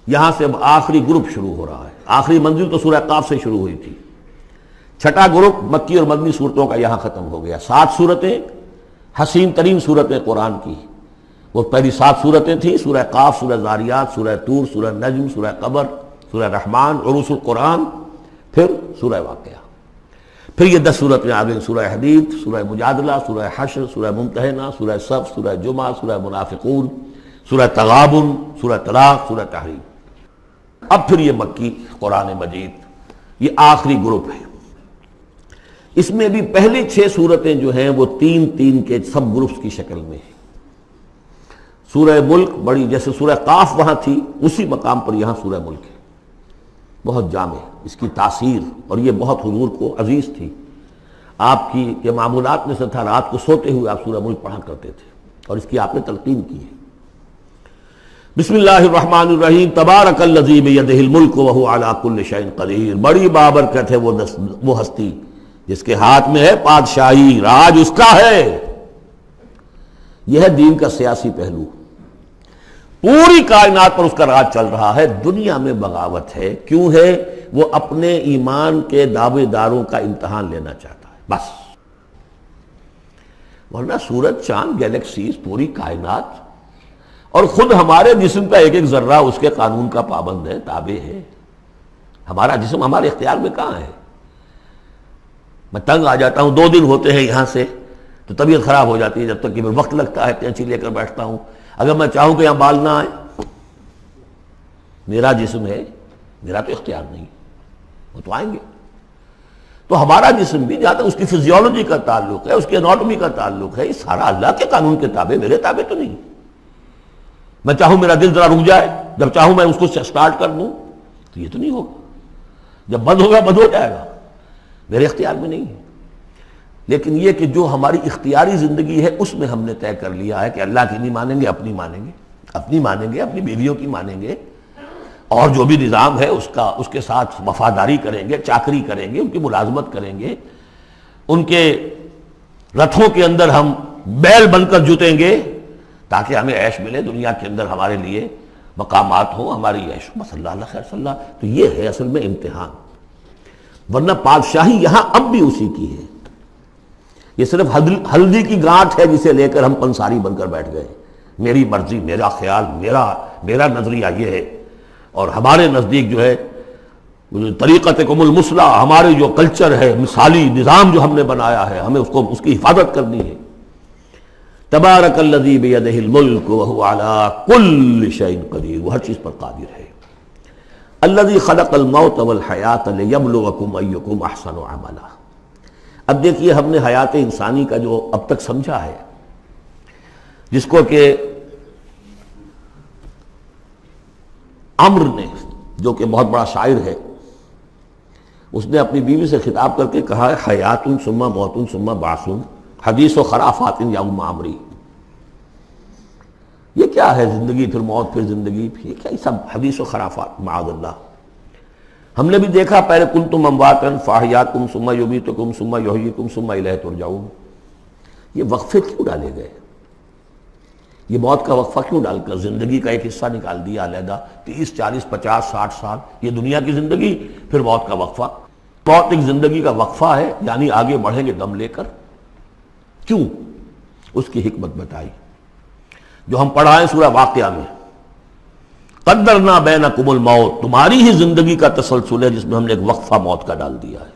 یہاں سے اب آخری گروپ شروع ہو رہا ہے. آخری منزل تو سورہ قاف سے شروع ہوئی تھی. چھٹا گروپ مکی اور مدنی صورتوں کا یہاں ختم ہو گیا. 7 صورتیں حسین ترین صورتیں قرآن کی. وہ پہلی 7 صورتیں تھیں: سورہ قاف، سورہ ذاریات، سورہ طور، سورہ نجم، سورہ قمر، سورہ رحمان، عروس القرآن، پھر سورہ واقعہ. پھر یہ 10 صورتیں آ گئیں: سورہ حدید، سورہ مجادلہ، سورہ حشر، سورہ ممتحنہ، سورہ صف، سورہ جمعہ، سورہ منافقون، سورہ تغابن، سورہ طلاق، سورہ تحریم. اب پھر یہ مکی قرآن مجید، یہ آخری گروپ ہے. اس میں بھی پہلی 6 صورتیں جو ہیں وہ 3 کے سب گروپس کی شکل میں ہیں. سورہ ملک بڑی، جیسے سورہ قاف وہاں تھی اسی مقام پر یہاں سورہ ملک ہے. بہت جامع اس کی تاثیر، اور یہ بہت حضور کو عزیز تھی. آپ کی یہ معمولات میں سے تھا، رات کو سوتے ہوئے آپ سورہ ملک پڑھا کرتے تھے، اور اس کی آپ نے تلقین کی ہے. بسم اللہ الرحمن الرحیم. تبارک الذی بیدہ الملک وہو علی کل شیء قدیر. بڑی بابرکت ہے وہ ہستی جس کے ہاتھ میں ہے بادشاہی، راج اس کا ہے. یہ ہے دین کا سیاسی پہلو. پوری کائنات پر اس کا راج چل رہا ہے. دنیا میں بغاوت ہے. کیوں ہے؟ وہ اپنے ایمان کے دعوے داروں کا امتحان لینا چاہتا ہے بس. ورنہ سورج، چاند، گیلیکسیز، پوری کائنات اور خود ہمارے جسم کا ایک ذرہ اس کے قانون کا پابند ہے، تابع ہے. ہمارا جسم ہمارے اختیار میں کہاں ہے؟ میں تنگ آ جاتا ہوں، 2 دن ہوتے ہیں یہاں سے تو طبیعت خراب ہو جاتی ہے، جب تک کہ وقت لگتا ہے کینچی لے کر بیٹھتا ہوں. اگر میں چاہوں کہ یہاں بال نہ آئے، میرا جسم ہے، میرا تو اختیار نہیں، وہ تو آئیں گے. تو ہمارا جسم بھی جہاں تک اس کی فزیولوجی کا تعلق ہے، اس کی اناٹومی کا تعلق ہے، یہ سارا اللہ کے قانون کے تابع، میرے تابع تو نہیں. میں چاہوں میرا دل ذرا رک جائے، جب چاہوں میں اس کو سٹارٹ کر دوں تو یہ تو نہیں ہوگا. جب بند ہوگا بند ہو جائے گا، میرے اختیار میں نہیں ہے. لیکن یہ کہ جو ہماری اختیاری زندگی ہے اس میں ہم نے طے کر لیا ہے کہ اللہ کی نہیں مانیں گے، اپنی مانیں گے، اپنی مانیں گے، اپنی بیویوں کی مانیں گے، اور جو بھی نظام ہے اس کے ساتھ وفاداری کریں گے، چاکری کریں گے، ان کی ملازمت کریں گے، ان کے رتھوں کے اندر ہم بیل بن کر جتیں گے تاکہ ہمیں عیش ملے، دنیا کے اندر ہمارے لیے مقامات ہوں، ہماری عیش ہو. بس اللہ خیر صلی اللہ. تو یہ ہے اصل میں امتحان. ورنہ بادشاہی یہاں اب بھی اسی کی ہے. یہ صرف ہلدی کی گانٹھ ہے جسے لے کر ہم پنساری بن کر بیٹھ گئے. میری مرضی، میرا خیال، میرا نظریہ یہ ہے. اور ہمارے نزدیک جو ہے طریقتکم المثلی، ہمارے جو کلچر ہے، مثالی نظام جو ہم نے بنایا ہے، ہمیں اس کی حفاظت کرنی ہے. تبارک الذی بیدہ الملک وہو علی کل شیء قدیر. وہ ہر چیز پر قادر ہے. الذی خلق الموت والحیاۃ لیبلوکم ایکم احسن عملا. اب دیکھیے ہم نے حیات انسانی کا جو اب تک سمجھا ہے، جس کو کہ عمر نے، جو کہ بہت بڑا شاعر ہے، اس نے اپنی بیوی سے خطاب کر کے کہا ہے حیات ثم موت ثم بعث حدیث و خرافات یوم عمری. یہ کیا ہے؟ زندگی پھر موت پھر زندگی، یہ کیا؟ یہ سب حدیث و خرافات معاذ اللہ. ہم نے بھی دیکھا پہلے کنتم امواتا فاحیاکم ثم یمیتکم ثم یحییکم ثم الیہ ترجعون. یہ وقفے کیوں ڈالے گئے؟ یہ موت کا وقفہ کیوں ڈال کر زندگی کا ایک حصہ نکال دیا علیحدہ؟ 30 40 50 60 سال یہ دنیا کی زندگی، پھر موت کا وقفہ. موت ایک زندگی کا وقفہ ہے، یعنی آگے بڑھیں گے دم لے کر. کیوں؟ اس کی حکمت بتائی جو ہم پڑھائیں سورہ واقعہ میں. قدرنا بینکم الموت، تمہاری ہی زندگی کا تسلسل ہے جس میں ہم نے ایک وقفہ موت کا ڈال دیا ہے.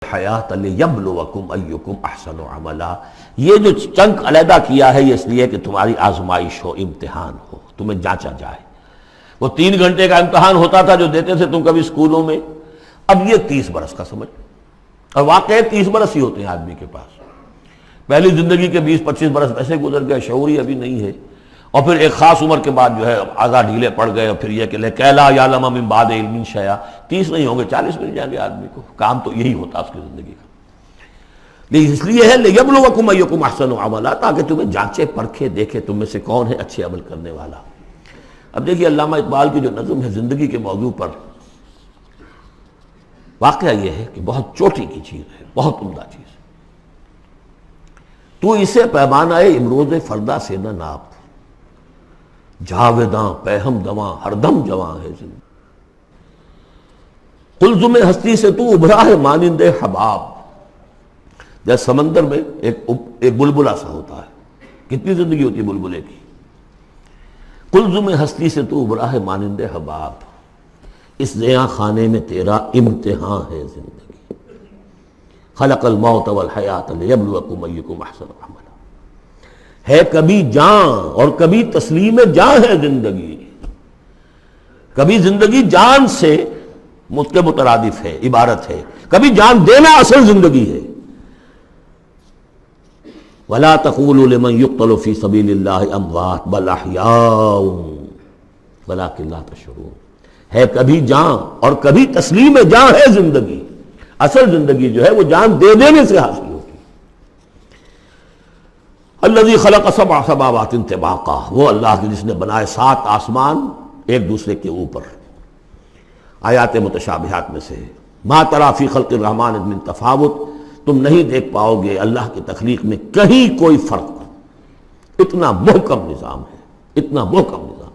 حیات لیبلوکم ایکم احسن عملا. یہ جو چنک علیحدہ کیا ہے یہ اس لیے کہ تمہاری آزمائش ہو، امتحان ہو، تمہیں جانچا جائے. وہ 3 گھنٹے کا امتحان ہوتا تھا جو دیتے تھے تم کبھی اسکولوں میں، اب یہ 30 برس کا سمجھ. اور واقعی 30 برس ہی ہوتے ہیں آدمی کے پاس. پہلی زندگی کے 20-25 برس ویسے گزر گئے، شعوری ابھی نہیں ہے، اور پھر ایک خاص عمر کے بعد جو ہے اعضاء ڈھیلے پڑ گئے، اور پھر یہ کہ لا یعلم من بعد علم شیئا. 30 نہیں ہوں گے 40 مل جائیں گے آدمی کو. کام تو یہی ہوتا اس کی زندگی کا. لیکن اس لیے ہے لیبلوکم ایکم احسن عملا، تاکہ تمہیں جانچے پرکھے دیکھے تم میں سے کون ہے اچھے عمل کرنے والا. اب دیکھیے علامہ اقبال کی جو نظم ہے زندگی کے موضوع پر، واقعہ یہ ہے کہ بہت چوٹی کی چیز ہے، بہت عمدہ چیز. تو اسے پیمانہ امروز فردا سے نہ ناپ، جاویداں پہم دواں ہر دم جواں ہے زندگی. قلزم ہستی سے تو ابھرا ہے مانند حباب. جیسے سمندر میں ایک بلبلا سا ہوتا ہے، کتنی زندگی ہوتی ہے بلبلے کی. قلزم ہستی سے تو ابھرا ہے مانند حباب، اس زیاں خانے میں تیرا امتحان ہے زندگی. خلق الموت والحیات لیبلوکم ایکم احسن عملا. ہے کبھی جاں اور کبھی تسلیم جاں ہے زندگی. کبھی زندگی جان سے مترادف ہے، عبارت ہے، کبھی جان دینا اصل زندگی ہے. وَلَا تَقُولُوا لِمَنْ يُقْتَلُ فِي سَبِيلِ اللَّهِ أَمْوَاتٌ بَلْ أَحْيَاءٌ وَلَكِنْ لَا تَشْعُرُونَ. ہے کبھی جان اور کبھی تسلیم جان ہے زندگی. اصل زندگی جو ہے وہ جان دے دینے سے حاصل ہوگی. الذی خلق سبع سماوات طباقا، وہ اللہ کی جس نے بنائے 7 آسمان ایک دوسرے کے اوپر. آیات متشابہات میں سے ما تری فی خلق الرحمن من تفاوت، تم نہیں دیکھ پاؤ گے اللہ کی تخلیق میں کہیں کوئی فرق. اتنا محکم نظام ہے، اتنا محکم نظام.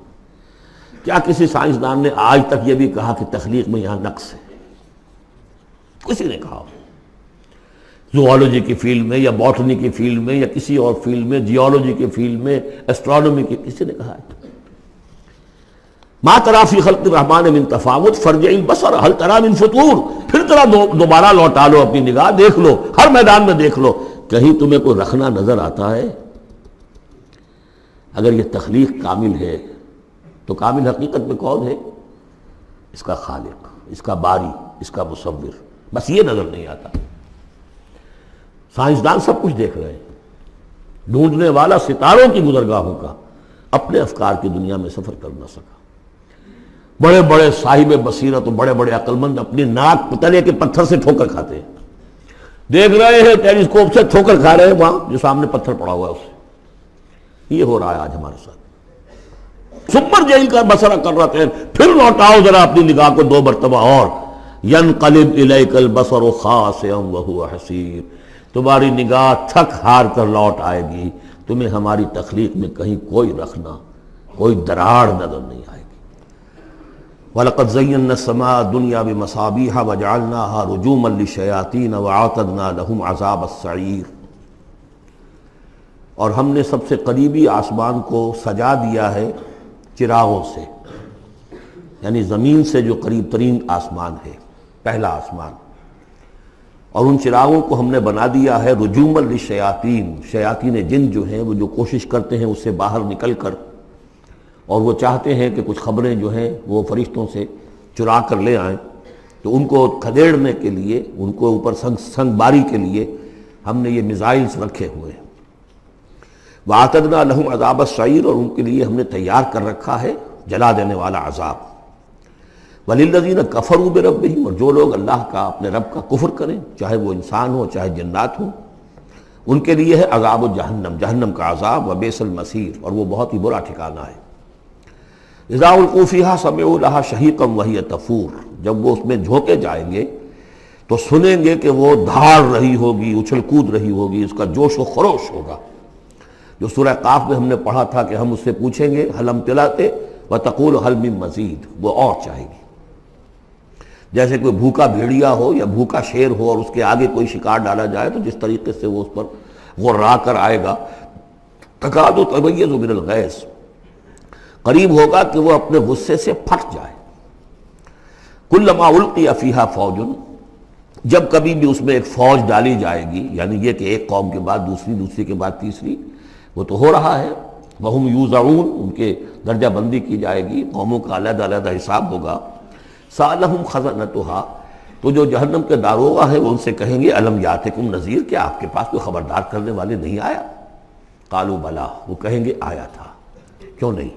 کیا کسی سائنسدان نے آج تک یہ بھی کہا کہ تخلیق میں یہاں نقص ہے؟ کسی نے کہا؟ زوالوجی کی فیلڈ میں یا باٹنی کی فیلڈ میں یا کسی اور فیلڈ میں، جیولوجی کی فیلڈ میں، ایسٹرونومی کی، کسی نے کہا ہے؟ ما تری فی خلق الرحمن من تفاوت فارجع البصر هل تری من فطور. پھر ذرا دوبارہ لوٹا لو اپنی نگاہ، دیکھ لو، ہر میدان میں دیکھ لو، کہیں تمہیں کوئی رکھنا نظر آتا ہے؟ اگر یہ تخلیق کامل ہے تو کامل حقیقت میں کون ہے؟ اس کا خالق، اس کا باری، اس کا مصور. بس یہ نظر نہیں آتا. سائنسدان سب کچھ دیکھ رہے ہیں، ڈھونڈنے والا ستاروں کی گزرگاہوں کا اپنے افکار کی دنیا میں سفر کر نہ سکا. بڑے بڑے صاحب بصیرت اور بڑے بڑے عقل مند اپنی ناک تلے کے پتھر سے ٹھوکر کھاتے ہیں. دیکھ رہے ہیں ٹیلیسکوپ سے ٹھوکر کھا رہے ہیں وہاں جو سامنے پتھر پڑا ہوا ہے اس سے. یہ ہو رہا ہے آج ہمارے ساتھ. سپر جیل کا بسرا کر رہے ہیں، پھر لوٹاؤ ذرا اپنی نگاہ کو 2 مرتبہ اور. ینقلب الیک البصر خاسئا وہو حسیر. تمہاری نگاہ تھک ہار کر لوٹ آئے گی، تمہیں ہماری تخلیق میں کہیں کوئی رکھنا، کوئی دراڑ نظر نہیں آئے گی. وَلَقَدْ زَيَّنَّا السَّمَاءَ الدُّنْيَا بِمَصَابِيحَ وَجَعَلْنَاهَا رُجُومًا لِلشَّيَاطِينَ وَأَعْتَدْنَا لَهُمْ عَذَابَ السَّعِيرِ. اور ہم نے سب سے قریبی آسمان کو سجا دیا ہے چراغوں سے، یعنی زمین سے جو قریب ترین آسمان ہے، پہلا آسمان. اور ان چراغوں کو ہم نے بنا دیا ہے رجومًا للشیاطین. شیاطین جن جو ہیں وہ جو کوشش کرتے ہیں اس سے باہر نکل کر، اور وہ چاہتے ہیں کہ کچھ خبریں جو ہیں وہ فرشتوں سے چرا کر لے آئیں، تو ان کو کھدیڑنے کے لیے، ان کو اوپر سنگ باری کے لیے ہم نے یہ میزائلز رکھے ہوئے ہیں. وَأَعْتَدْنَا لَهُمْ عَذَابَ السَّعِيرِ، اور ان کے لیے ہم نے تیار کر رکھا ہے جلا دینے والا عذاب. وَلِلَّذِينَ كَفَرُوا بِرَبِّهِمْ، اور جو لوگ اللہ کا، اپنے رب کا کفر کریں، چاہے وہ انسان ہو چاہے جنات ہوں، ان کے لیے ہے عذاب جہنم، جہنم کا عذاب. وَبِئْسَ الْمَصِيرُ، اور وہ بہت ہی برا ٹھکانہ ہے. اذا القوا فیہا سمعوا لہا شہیقا وہی تفور، جب وہ اس میں جھونکے جائیں گے تو سنیں گے کہ وہ دھاڑ رہی ہوگی، اچھل کود رہی ہوگی، اس کا جوش و خروش ہوگا. جو سورہ قاف میں ہم نے پڑھا تھا کہ ہم اس سے پوچھیں گے حل امتلأت وتقول حل من مزید، وہ اور چاہے گی. جیسے کوئی بھوکا بھیڑیا ہو یا بھوکا شیر ہو اور اس کے آگے کوئی شکار ڈالا جائے تو جس طریقے سے وہ اس پر غرا کر آئے گا، تکاد تمیز من الغیظ، قریب ہوگا کہ وہ اپنے غصے سے پھٹ جائے. کلما القی فیہا فوج، جب کبھی بھی اس میں ایک فوج ڈالی جائے گی، یعنی یہ کہ ایک قوم کے بعد دوسری، دوسری کے بعد تیسری، وہ تو ہو رہا ہے. وہم یوزعون، ان کے درجہ بندی کی جائے گی، قوموں کا علیحدہ علیحدہ حساب ہوگا. سألہم خزنتہا، تو جو جہنم کے داروغہ ہے وہ ان سے کہیں گے الم یاتکم نذیر، کیا آپ کے پاس کوئی خبردار کرنے والے نہیں آیا؟ قالوا بلا، وہ کہیں گے آیا تھا، کیوں نہیں؟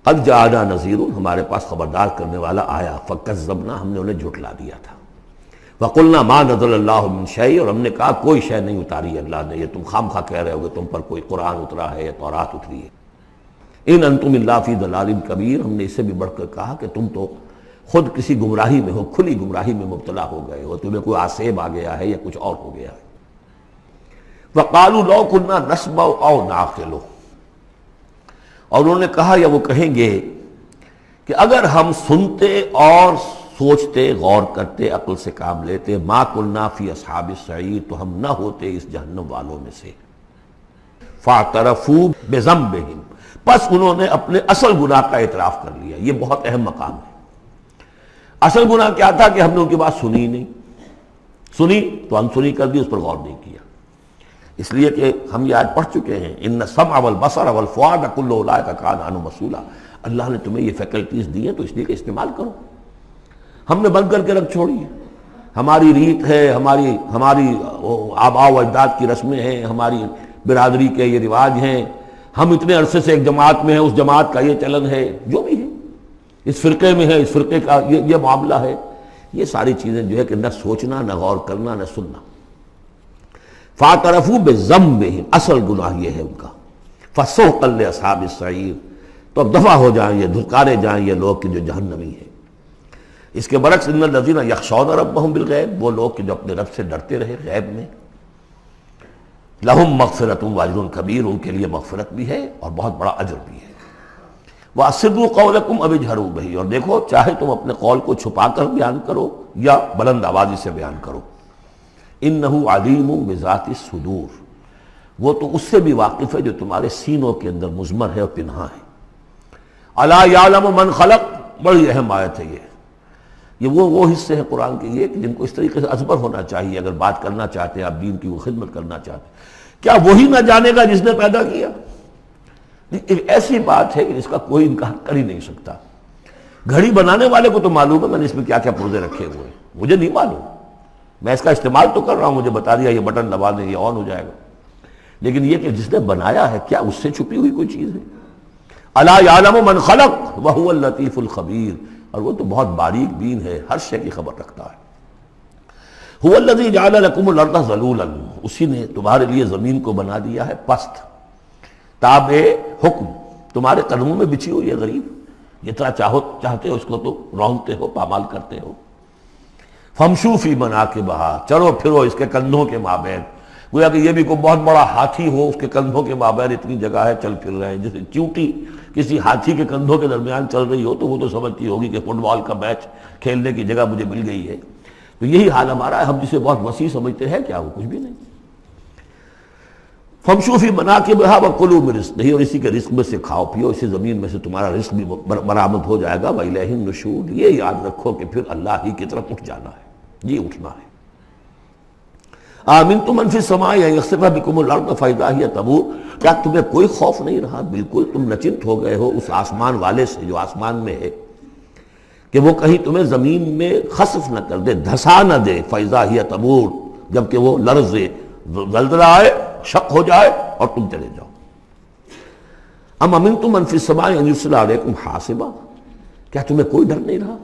قد جاءنا نذیر، ہمارے پاس خبردار کرنے والا آیا. فکذبنا، ہم نے انہیں جھٹلا دیا تھا. وقلنا ما نزل اللہ من شیء، اور ہم نے کہا کوئی شے نہیں اتاری اللہ نے، یہ تم خام خواہ کہہ رہے ہو کہ تم پر کوئی قرآن اترا ہے یا تورات اتری ہے. ان انتم الا فی ضلال کبیر، ہم نے اس سے بھی بڑھ کر کہا کہ تم تو خود کسی گمراہی میں ہو، کھلی گمراہی میں مبتلا ہو گئے ہو، تمہیں کوئی آسیب آ گیا ہے یا کچھ اور ہو گیا ہے. وقالوا لو كنا نسمع او نعقل، اور انہوں نے کہا یا وہ کہیں گے کہ اگر ہم سنتے اور سوچتے، غور کرتے، عقل سے کام لیتے، ما کنا فی اصحاب السعیر، تو ہم نہ ہوتے اس جہنم والوں میں سے۔ فاعترفوا بذنبہم، پس انہوں نے اپنے اصل گناہ کا اعتراف کر لیا۔ یہ بہت اہم مقام ہے۔ اصل گناہ کیا تھا کہ ہم نے ان کی بات سنی نہیں، سنی تو انسنی کر دی، اس پر غور نہیں کیا۔ اس لیے کہ ہم یہ آج پڑھ چکے ہیں، ان السمع والبصر والفؤاد کل اولئک کان عنہ مسئولا۔ اللہ نے تمہیں یہ فیکلٹیز دی ہیں تو اس لیے کہ استعمال کرو۔ ہم نے بند کر کے رکھ چھوڑی ہے۔ ہماری ریت ہے، ہماری آباء و اجداد کی رسمیں ہیں، ہماری برادری کے یہ رواج ہیں، ہم اتنے عرصے سے ایک جماعت میں ہیں، اس جماعت کا یہ چلن ہے، جو بھی ہے، اس فرقے میں ہے، اس فرقے کا یہ معاملہ ہے۔ یہ ساری چیزیں جو ہے کہ نہ سوچنا، نہ غور کرنا، نہ سننا۔ فاعترفوا بذنبہم، اصل گناہ یہ ہے ان کا۔ فسحقا لاصحاب السعیر، تو اب دفع ہو جائیں یہ، دھتکارے جائیں یہ لوگ کہ جو جہنمی ہیں۔ اس کے برعکس ان الذین یخشون ربہم بالغیب، وہ لوگ کہ جو اپنے رب سے ڈرتے رہے غیب میں، لہم مغفرۃ واجر کبیر، ان کے لیے مغفرت بھی ہے اور بہت بڑا اجر بھی ہے۔ وَأَسِرُّوا قَوْلَكُمْ أَوِ اجْهَرُوا بِهِ، اور دیکھو چاہے تم اپنے قول کو چھپا کر بیان کرو یا بلند آوازی سے بیان کرو۔ إِنَّهُ عَلِيمٌ بِذَاتِ الصُّدُورِ، وہ تو اس سے بھی واقف ہے جو تمہارے سینوں کے اندر مضمر ہے اور پنہاں ہے۔ أَلَا يَعْلَمُ مَنْ خَلَقَ، بڑی اہم آیت ہے یہ وہ حصے ہیں قرآن کے یہ کہ جن کو اس طریقے سے ازبر ہونا چاہیے اگر بات کرنا چاہتے ہیں، آپ دین کی وہ خدمت کرنا چاہتے ہیں۔ کیا وہی نہ جانے گا جس نے پیدا کیا؟ ایک ایسی بات ہے کہ اس کا کوئی انکار کر ہی نہیں سکتا۔ گھڑی بنانے والے کو تو معلوم ہے میں نے اس میں کیا کیا پرزے رکھے ہوئے ہیں، مجھے نہیں معلوم، میں اس کا استعمال تو کر رہا ہوں، مجھے بتا دیا یہ بٹن دبا دیں یہ آن ہو جائے گا، لیکن یہ کہ جس نے بنایا ہے کیا اس سے چھپی ہوئی کوئی چیز ہے؟ الا یعلم من خلق وهو اللطیف الخبیر، اور وہ تو بہت باریک بین ہے، ہر شے کی خبر رکھتا ہے۔ هو الذی جعل لکم الارض ذلولا، اسی نے تمہارے لیے زمین کو بنا دیا ہے پست، تابع حکم، تمہارے قدموں میں بچھی ہوئی ہے غریب، جتنا چاہتے ہو اس کو تو رونتے ہو، پامال کرتے ہو۔ فامشوا فی مناکبہا، چلو پھرو اس کے کندھوں کے مابین، گویا کہ یہ بھی کوئی بہت بڑا ہاتھی ہو، اس کے کندھوں کے مابین اتنی جگہ ہے، چل پھر رہے ہیں۔ جیسے چیونٹی کسی ہاتھی کے کندھوں کے درمیان چل رہی ہو تو وہ تو سمجھتی ہوگی کہ فٹ بال کا میچ کھیلنے کی جگہ مجھے مل گئی ہے۔ تو یہی حال ہمارا ہے، ہم جسے بہت وسیع سمجھتے ہیں کیا وہ کچھ بھی نہیں۔ فامشوا فی مناکبہا وکلوا من رزقہ، اور اسی کے رزق میں سے کھاؤ پیو، اسی زمین میں سے تمہارا رزق بھی برآمد ہو جائے گا۔ وإلیہ النشور، یہ یاد رکھو کہ پھر اللہ ہی کی طرف اٹھ جانا ہے، یہ اٹھنا ہے۔ آمنتم من فی السماء ان یخسف بکم الارض فاذا ہی تمور، کیا تمہیں کوئی خوف نہیں رہا؟ بالکل تم نچنت ہو گئے ہو اس آسمان والے سے جو آسمان میں ہے کہ وہ کہیں تمہیں زمین میں خسف نہ کر دے، دھسا نہ دے، فاذا ہی تمور، جبکہ وہ لرزے، زلزلہ آئے، شق ہو جائے اور تم چلے جاؤ۔ ام امنتم من فی السماء ان یرسل علیکم حاصبا، کیا تمہیں کوئی ڈر نہیں رہا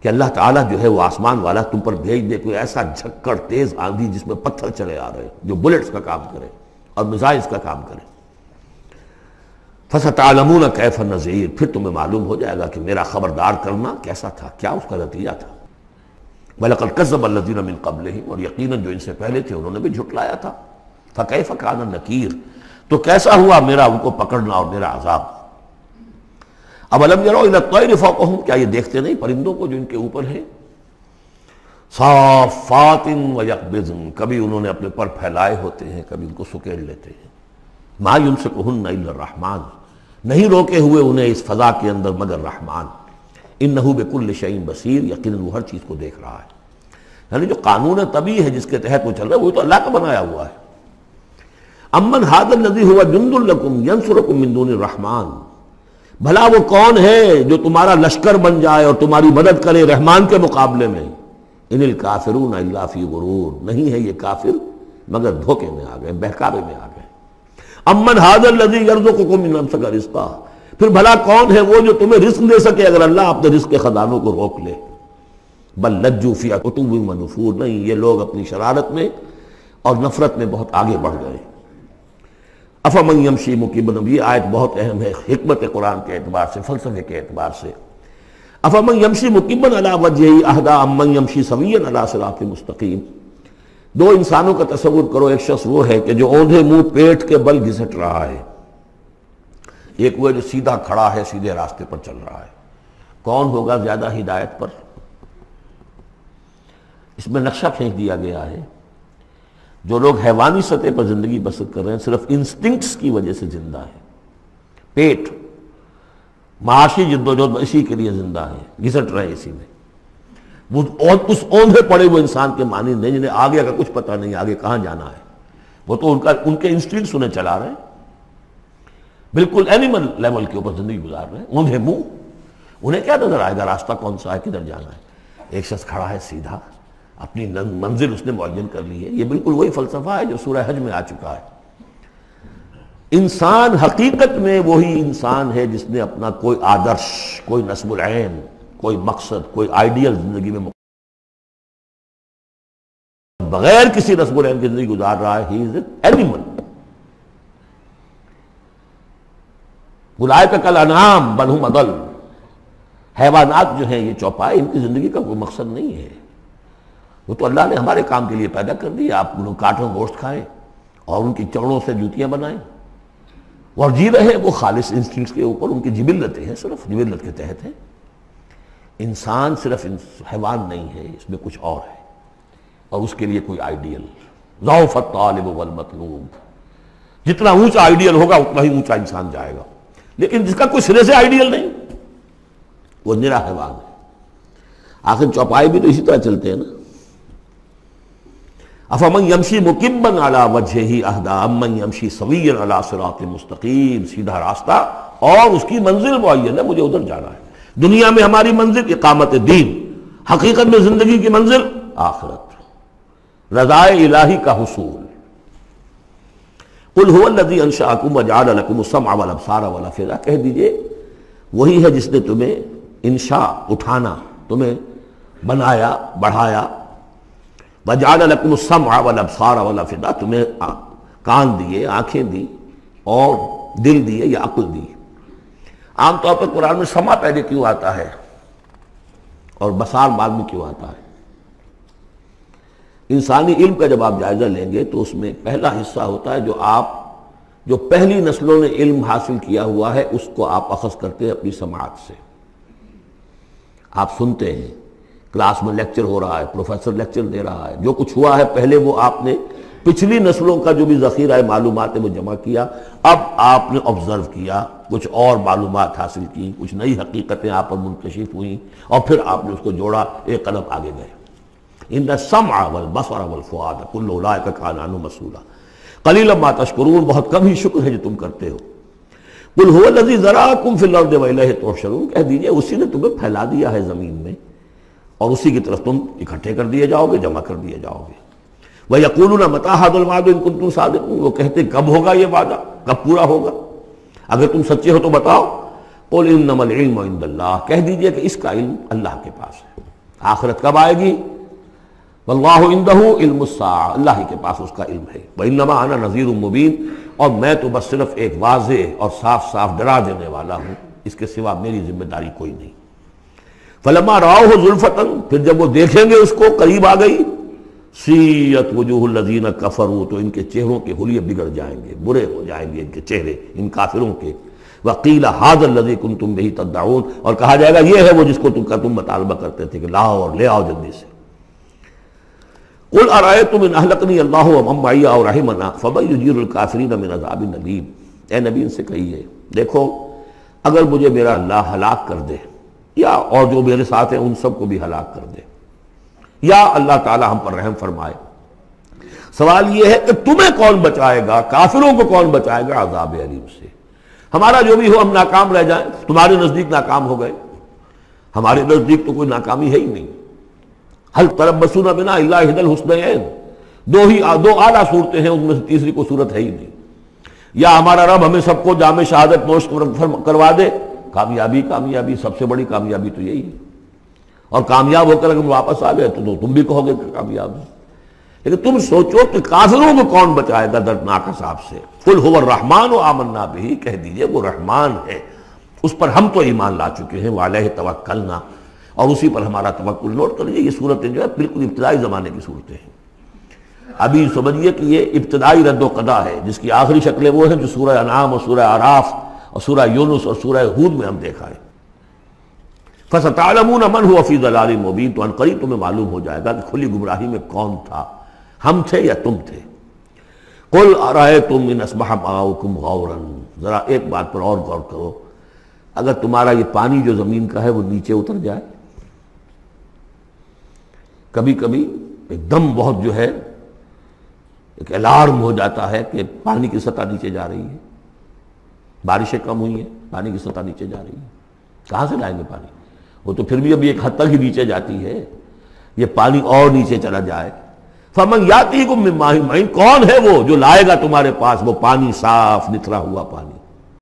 کہ اللہ تعالیٰ جو ہے وہ آسمان والا تم پر بھیج دے کوئی ایسا جھکڑ تیز آندھی جس میں پتھر چلے آ رہے جو بلٹس کا کام کرے اور میزائلز کا کام کرے۔ فَسَتَعْلَمُونَ كَيْفَ النَّذِيرُ، پھر تمہیں معلوم ہو جائے گا کہ میرا خبردار کرنا کیسا تھا، کیا اس کا نتیجہ تھا۔ وَلَقَدْ كَذَّبَ الَّذِينَ مِن قَبْلِهِمْ، اور یقیناً جو ان سے پہلے تھے انہوں نے بھی جھٹلایا تھا۔ فَكَيْفَ كَانَ النَّكِيرُ، تو کیسا ہوا میرا ان کو پکڑنا اور میرا عذاب۔ اَوَلَمْ يَرَوْا إِلَى الطَّيْرِ فَوْقَهُمْ، کیا یہ دیکھتے نہیں پرندوں کو جو ان کے اوپر ہیں؟ صَافَّاتٍ وَيَقْبِضْنَ، کبھی انہوں نے اپنے پر پھیلائے ہوتے ہیں، کبھی ان کو سکیڑ لیتے ہیں۔ مَا يُمْسِكُهُنَّ إِلَّا الرَّحْمَنُ، نہیں روکے ہوئے انہیں اس فضا کے اندر مگر رحمان۔ إِنَّهُ بِكُلِّ شَيْءٍ بَصِيرٌ، یقیناً وہ ہر چیز کو دیکھ رہا ہے۔ یعنی جو قانون طبیعی ہے جس کے تحت وہ چل رہا ہے وہ تو اللہ کا بنایا ہوا ہے۔ أَمَّنْ هَذَا الَّذِي هُوَ جُنْدٌ لَكُمْ يَنْصُرُكُم مِّن دُونِ الرَّحْمَنِ، بھلا وہ کون ہے جو تمہارا لشکر بن جائے اور تمہاری مدد کرے رحمان کے مقابلے میں؟ ان الکافرون الا فی غرور، نہیں ہے یہ کافر مگر دھوکے میں آ گئے، بہکاوے میں آ گئے۔ امن ھذا الذی یرزقکم من امسک رزقا، پھر بھلا کون ہے وہ جو تمہیں رزق دے سکے اگر اللہ اپنے رزق کے خزانوں کو روک لے؟ بل لجوا فی عتو و نفور، نہیں یہ لوگ اپنی شرارت میں اور نفرت میں بہت آگے بڑھ گئے۔ افمن یمشی مکبا، یہ آیت بہت اہم ہے حکمت قرآن کے اعتبار سے، فلسفے کے اعتبار سے۔ افمن یمشی مکبا علی وجہہ اہدی امن یمشی سویا علی صراط مستقیم، دو انسانوں کا تصور کرو، ایک شخص وہ ہے کہ جو اوندھے منہ پیٹ کے بل گھسٹ رہا ہے، ایک وہ جو سیدھا کھڑا ہے، سیدھے راستے پر چل رہا ہے۔ کون ہوگا زیادہ ہدایت پر؟ اس میں نقشہ کھینچ دیا گیا ہے، جو لوگ حیوانی سطح پر زندگی بسر کر رہے ہیں صرف انسٹنکٹس کی وجہ سے زندہ ہیں، پیٹ معاشی جدوجہد اسی کے لیے زندہ ہیں، گھسٹ رہے ہیں اسی میں، اس اوندھے پڑے ہوئے انسان کے معنی نہیں جنہیں آگے کا کچھ پتہ نہیں آگے کہاں جانا ہے، وہ تو ان کے انسٹنکٹس انہیں چلا رہے ہیں، بالکل اینیمل لیول کے اوپر زندگی گزار رہے ہیں، اوندھے منہ، انہیں کیا نظر آئے گا راستہ کون سا ہے، کدھر جانا ہے؟ ایک شخص کھڑا ہے سیدھا، اپنی منزل اس نے معین کر لی ہے۔ یہ بالکل وہی فلسفہ ہے جو سورہ حج میں آ چکا ہے۔ انسان حقیقت میں وہی انسان ہے جس نے اپنا کوئی آدرش، کوئی نصب العین، کوئی مقصد، کوئی آئیڈیل زندگی میں بغیر کسی نصب العین کی زندگی گزار رہا ہے۔ ہی از این اینیمل، اولئک کالانعام بل ھم اضل۔ حیوانات جو ہیں یہ چوپائے، ان کی زندگی کا کوئی مقصد نہیں ہے، وہ تو اللہ نے ہمارے کام کے لیے پیدا کر دی۔ آپ لوگ کاٹوں گوشت کھائیں اور ان کی چمڑوں سے جوتیاں بنائیں اور جی رہے وہ خالص انسٹنکٹس کے اوپر، ان کی جبلتیں ہیں، صرف جبلت کے تحت ہیں۔ انسان صرف حیوان نہیں ہے، اس میں کچھ اور ہے، اور اس کے لیے کوئی آئیڈیل۔ ضعف الطالب والمطلوب، جتنا اونچا آئیڈیل ہوگا اتنا ہی اونچا انسان جائے گا، لیکن جس کا کوئی سرے سے آئیڈیل نہیں وہ نرا حیوان ہے۔ آخر چوپائے بھی تو اسی طرح چلتے ہیں نا۔ افمن یمشی مکبا علی وجہہ اہدی امن یمشی سویا علی صراط مستقیم، سیدھا راستہ اور اس کی منزل معین ہے، مجھے ادھر جانا ہے۔ دنیا میں ہماری منزل اقامت دین، حقیقت میں زندگی کی منزل آخرت، رضا الہی کا حصول۔ قل هو الذی انشأکم وجعل لکم السمع والابصار والافئدہ، کہہ دیجئے وہی ہے جس نے تمہیں انشاء اٹھانا، تمہیں بنایا، بڑھایا، وجعل لکم السمع والابصار والافئدہ، تمہیں کان دیے، آنکھیں دی اور دل دیے یا عقل دی۔ عام طور پر قرآن میں سمع پہلے کیوں آتا ہے اور بصار بعد میں کیوں آتا ہے؟ انسانی علم کا جب آپ جائزہ لیں گے تو اس میں پہلا حصہ ہوتا ہے جو پہلی نسلوں نے علم حاصل کیا ہوا ہے، اس کو آپ اخذ کرتے ہیں اپنی سماعت سے۔ آپ سنتے ہیں، کلاس میں لیکچر ہو رہا ہے، پروفیسر لیکچر دے رہا ہے، جو کچھ ہوا ہے پہلے وہ آپ نے پچھلی نسلوں کا جو بھی ذخیرہ معلومات ہے وہ جمع کیا، اب آپ نے آبزرو کیا، کچھ اور معلومات حاصل کی، کچھ نئی حقیقتیں آپ پر منکشف ہوئیں، اور پھر آپ نے اس کو جوڑا، ایک قدم آگے گئے۔ ان السمع والبصر والفؤاد کل اولئک کان عنہ مسئولا قلیلا ما تشکرون، بہت کم ہی شکر ہے جو تم کرتے ہو۔ قل هو الذی ذرأکم فی الارض والیہ تحشرون، کہہ دیجئے اسی نے تمہیں پھیلا دیا ہے زمین میں اور اسی کی طرف تم اکٹھے کر دیے جاؤ گے، جمع کر دیے جاؤ گے۔ وَيَقُولُونَ مَتَىٰ هَٰذَا الْوَعْدُ إِن كُنتُمْ صَادِقِينَ، وہ کہتے کب ہوگا یہ وعدہ، کب پورا ہوگا، اگر تم سچے ہو تو بتاؤ۔ قُلْ إِنَّمَا الْعِلْمُ عِندَ اللَّهِ، کہہ دیجئے کہ اس کا علم اللہ کے پاس ہے۔ آخرت کب آئے گی؟ وَاللَّهُ عِندَهُ عِلْمُ السَّاعَةِ، اللہ ہی کے پاس اس کا علم ہے۔ وَإِنَّمَا أَنَا نَذِيرٌ مُّبِينٌ، اور میں تو بس صرف ایک واضح اور صاف صاف ڈرا دینے والا ہوں، اس کے سوا میری ذمہ داری کوئی نہیں۔ فَلَمَّا رَأَوْهُ زُلْفَةً، پھر جب وہ دیکھیں گے اس کو، قریب آ گئی، سیئت وجوہ الذین کفروا، تو ان کے چہروں کے حلیے بگڑ جائیں گے، برے ہو جائیں گے ان کے چہرے، ان کافروں کے۔ وقیل ھذا الذی کنتم بہ تدعون، اور کہا جائے گا یہ ہے وہ جس کو تم مطالبہ کرتے تھے کہ لاؤ اور لے آؤ جلدی سے۔ قل ارأیتم ان اہلکنی اللہ ومن معی او رحمنا فمن یجیر الکافرین من عذاب الیم، اے نبی ان سے کہیے دیکھو اگر مجھے میرا اللہ ہلاک کر دے، یا اور جو میرے ساتھ ہیں ان سب کو بھی ہلاک کر دے، یا اللہ تعالی ہم پر رحم فرمائے، سوال یہ ہے کہ تمہیں کون بچائے گا، کافروں کو کون بچائے گا عذاب علیم سے؟ ہمارا جو بھی ہو ہم ناکام رہ جائیں، تمہارے نزدیک ناکام ہو گئے، ہمارے نزدیک تو کوئی ناکامی ہے ہی نہیں۔ حل تربصون بنا الا احدی الحسنیین، دو اعلیٰ صورتیں ہیں، ان میں سے تیسری کوئی صورت ہے ہی نہیں۔ یا ہمارا رب ہمیں سب کو جام شہادت نوش کروا دے، کامیابی سب سے بڑی کامیابی تو یہی ہے، اور کامیاب ہو کر اگر واپس آ گئے تو تم بھی کہو گے کہ کامیاب ہے۔ لیکن تم سوچو کہ کافروں کو کون بچائے گا دردناک عذاب سے؟ قل هو الرحمن آمنا بہ، کہہ دیجئے وہ رحمان ہے، اس پر ہم تو ایمان لا چکے ہیں، وعلیہ توکلنا، اور اسی پر ہمارا توکل۔ نوٹ کر لیجیے یہ صورتیں جو ہے بالکل ابتدائی زمانے کی صورتیں ہیں۔ ابھی سمجھیے کہ یہ ابتدائی رد و قضا ہے، جس کی آخری شکلیں وہ ہیں جو سورہ انعام اور سورہ اعراف اور سورہ یونس اور سورہ ہود میں ہم دیکھا ہے. فَسَتَعْلَمُونَ مَنْ هُوَ فِي ضَلَالٍ مُبِينٍ، تو عنقریب تمہیں معلوم ہو جائے گا کہ کھلی گمراہی میں کون تھا، ہم تھے یا تم تھے. قُلْ أَرَأَيْتُمْ إِنْ أَصْبَحَ مَاؤُكُمْ غَوْرًا، ذرا ایک بات پر اور غور کرو، اگر تمہارا یہ پانی جو زمین کا ہے وہ نیچے اتر جائے، کبھی کبھی ایک دم بہت جو ہے ایک الارم ہو جاتا ہے کہ پانی کی سطح نیچے جا رہی ہے، بارشیں کم ہوئی ہیں، پانی کی سطح نیچے جا رہی ہے، کہاں سے لائیں گے پانی؟ وہ تو پھر بھی ابھی ایک حد تک ہی نیچے جاتی ہے، یہ پانی اور نیچے چلا جائے. فَمَنْ يَأْتِيكُم مِّن مَّاءٍ مَّعِينٍ، کون ہے وہ جو لائے گا تمہارے پاس وہ پانی صاف نتھرا ہوا پانی؟